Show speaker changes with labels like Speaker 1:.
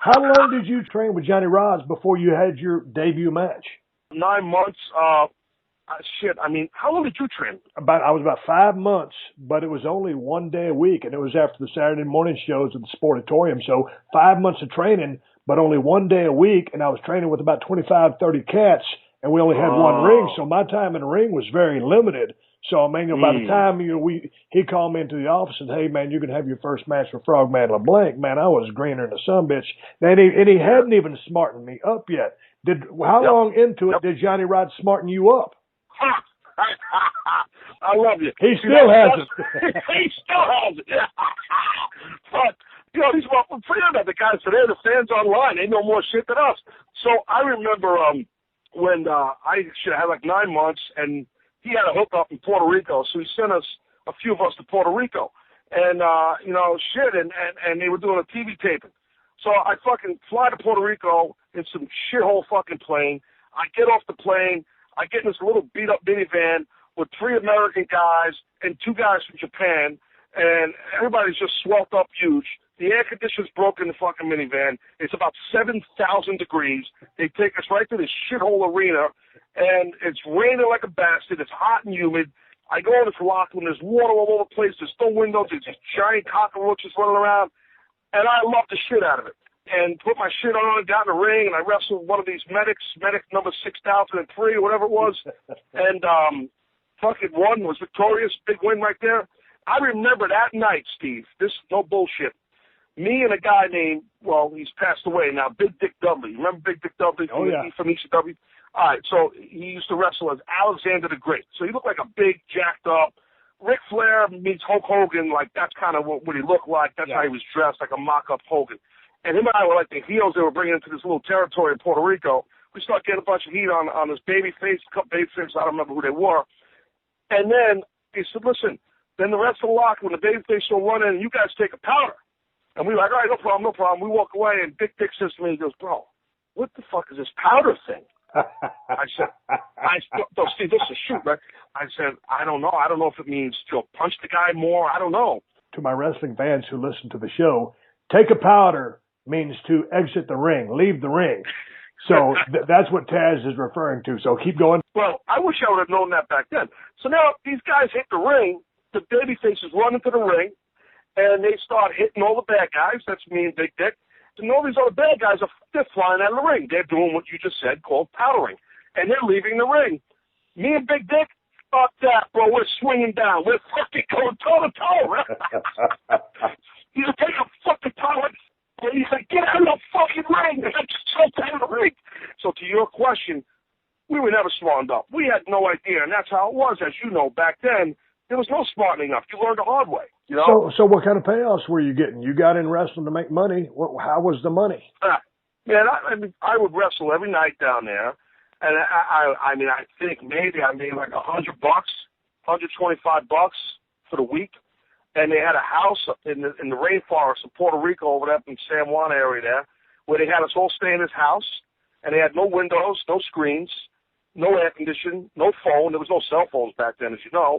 Speaker 1: How long did you train with Johnny Rods before you had your debut match?
Speaker 2: 9 months. Shit. I mean, how long did you train?
Speaker 1: I was about 5 months, but it was only one day a week, and it was after the Saturday morning shows at the Sportatorium. So 5 months of training, but only one day a week, and I was training with about 25, 30 cats, and we only had one ring, so my time in the ring was very limited. So I mean, by the time he called me into the office and said, "Hey man, you can have your first match with Frogman LeBlanc." Man, I was greener than a sumbitch. And he hadn't even smartened me up yet. How long into it did Johnny Rod smarten you up?
Speaker 2: I love you.
Speaker 1: He still has it.
Speaker 2: He still has it. But, you know, we're forget about the guys today, the fans online. They know more shit than us. So I remember when I should have like 9 months, and he had a hookup in Puerto Rico. So he sent us, a few of us, to Puerto Rico. And, you know, and they were doing a TV taping. So I fucking fly to Puerto Rico in some shithole fucking plane. I get off the plane. I get in this little beat-up minivan with 3 American guys and 2 guys from Japan, and everybody's just swelled up huge. The air conditioner's broken in the fucking minivan. It's about 7,000 degrees. They take us right to this shithole arena, and it's raining like a bastard. It's hot and humid. I go in this locker room. There's water all over the place. There's no windows. There's just giant cockroaches running around, and I love the shit out of it. And put my shit on, got in the ring, and I wrestled one of these medic number 6003 or whatever it was, and fucking won, was victorious, big win right there. I remember that night, Steve, this is no bullshit, me and a guy named, well, he's passed away now, Big Dick Dudley. Remember Big Dick Dudley from ECW? All right, so he used to wrestle as Alexander the Great. So he looked like a big, jacked up, Ric Flair meets Hulk Hogan, like that's kind of what he looked like. That's how he was dressed, like a mock-up Hogan. And him and I were like the heels they were bringing into this little territory in Puerto Rico. We started getting a bunch of heat on this baby face, a couple baby faces, I don't remember who they were. And then he said, listen, then the rest of the locker, when the baby face will run in, you guys take a powder. And we were like, all right, no problem, no problem. We walk away, and Big Dick says to me, he goes, bro, what the fuck is this powder thing? I said, no, Steve, this is a shoot, right? I said, I don't know. I don't know if it means to punch the guy more. I don't know.
Speaker 1: To my wrestling fans who listen to the show, take a powder means to exit the ring, leave the ring. So that's what Taz is referring to. So keep going.
Speaker 2: Well, I wish I would have known that back then. So now these guys hit the ring, the baby faces run into the ring, and they start hitting all the bad guys. That's me and Big Dick. And all these other bad guys they're flying out of the ring. They're doing what you just said, called powdering. And they're leaving the ring. Me and Big Dick, fuck that, bro. We're swinging down. We're fucking going toe-to-toe. You take a fucking powder. And he's like, get out of the fucking ring. And I just jumped out of the ring. So to your question, we were never smartened up. We had no idea, and that's how it was. As you know, back then, there was no smartening up. You learned the hard way. You know?
Speaker 1: So what kind of payoffs were you getting? You got in wrestling to make money. How was the money?
Speaker 2: Man, I would wrestle every night down there. And I mean, I think maybe I made like $100, $125 for the week. And they had a house in the rainforest of Puerto Rico over there in San Juan area there, where they had us all stay in this house, and they had no windows, no screens, no air conditioning, no phone. There was no cell phones back then, as you know.